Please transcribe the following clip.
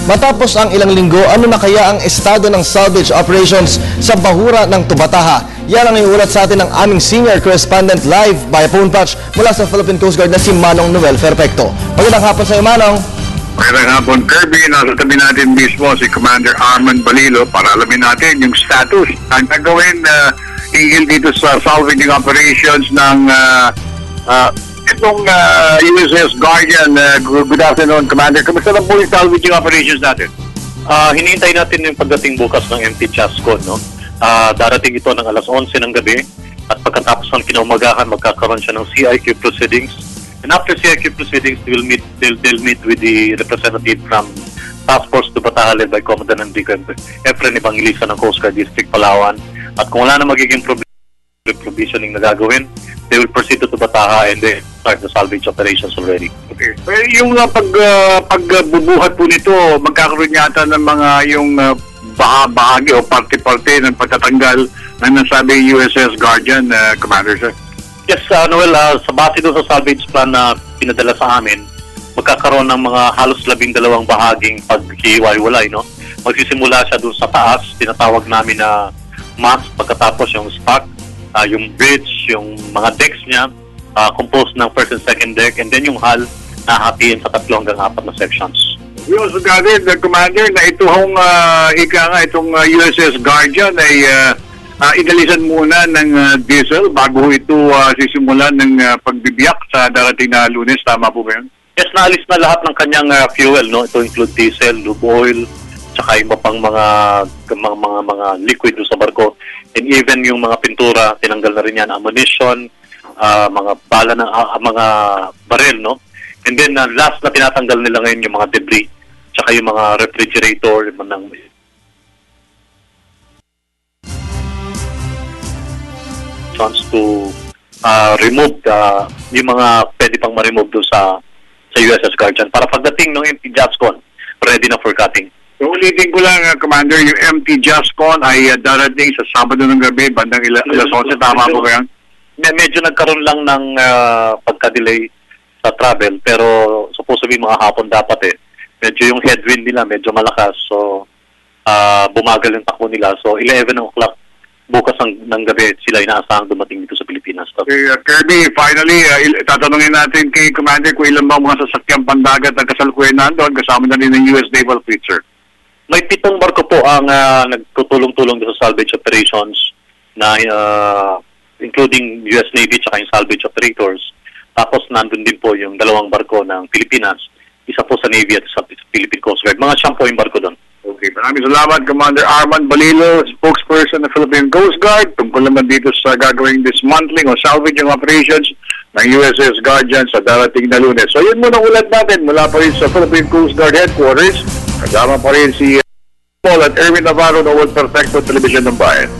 Matapos ang ilang linggo, ano na kaya ang estado ng salvage operations sa bahura ng Tubataha? Yan ang iulat sa atin ng aming senior correspondent live by phone patch mula sa Philippine Coast Guard na si Manong Noel Perfecto. Magandang hapon sa iyo, Manong. Magandang hapon, Kirby. Nasa tabi natin mismo si Commander Arman Balilo para alamin natin yung status ang gagawin hinggil dito sa salvaging operations ng itong USS Guardian. Good afternoon, Commander. Kamusta na po yung salvaging operations natin? Hinihintay natin yung pagdating bukas ng MT Jascon, no? Darating ito ng alas 11 ng gabi at pagkatapos ng kinaumagahan, magkakaroon siya ng CIQ proceedings. And after CIQ proceedings, they'll meet with the representative from Task Force Tubataha led by Commandant Enrico Efren Evangelista ng Coast Guard District, Palawan. At kung wala na magiging provisioning na gagawin, they will proceed to Tubataha and they start the salvage operations already. Okay. Pero yung pagbubuhat po nito, magkakaroon yata ng mga yung bahagi o parte-parte ng pagtatanggal ng nasabi USS Guardian, Commander, sir? Yes, Noel, sa base doon sa salvage plan na pinadala sa amin, magkakaroon ng mga halos 12 bahaging paghiwa-hiwalay, no? Magsisimula siya doon sa taas, tinatawag namin na mast, pagkatapos yung stock, yung bridge, yung mga decks niya, composed ng first and second deck, and then yung hull na hatiin sa 3 hanggang 4 na sections. We also gathered, Commander, na itong USS Guardian ay inalisan muna ng diesel bago ito sisimulan ng pagbibiyak sa darating na Lunes. Tama po ba yun? Yes, naalis na lahat ng kanyang fuel, no? Ito include diesel, lube oil, tsaka iba pang mga liquid sa barko. And even yung mga pintura, tinanggal na rin yan, ammunition, mga bala ng mga baril, no? And then last na tinatanggal nila ngayon yung mga debris, tsaka yung mga refrigerator, yung chance to remove yung mga pwede pang ma-remove doon sa USS Guardian para pagdating ng MT Jascon, ready na for cutting. So ulitin ko lang, Commander, yung MT Jascon ay darating sa Sabado ng gabi, bandang alas 11, tama po ba yan? Medyo nagkaroon lang ng pagka-delay sa travel, pero supposedly mga hapon dapat medyo yung headwind nila medyo malakas, so bumagal yung takbo nila. So 11 o'clock bukas ng gabi sila inaasahang dumating dito sa Pilipinas. Okay, Kirby, finally, tatanungin natin kay Commander kung ilan ba mga sasakyang pandagat na kasalukuyan nandoon kasama na rin ng US Naval Fleet, sir. May 7 barko po ang nagtutulong-tulong sa salvage operations na including US Navy at yung salvage operators. Tapos nandun din po yung 2 barko ng Pilipinas, isa po sa Navy at sa Philippine Coast Guard. Mga 10 po yung barko doon. Okay, maraming salamat, Commander Arman Balilo, spokesperson ng Philippine Coast Guard, tungkol naman dito sa gagawing dismantling o salvaging operations ng USS Guardian sa darating na Lunes. So yun muna ulat natin mula pa rin sa Philippine Coast Guard Headquarters. Kasama pa rin si Paul at Erwin Navarro ng World Perfecto Television ng Bayan.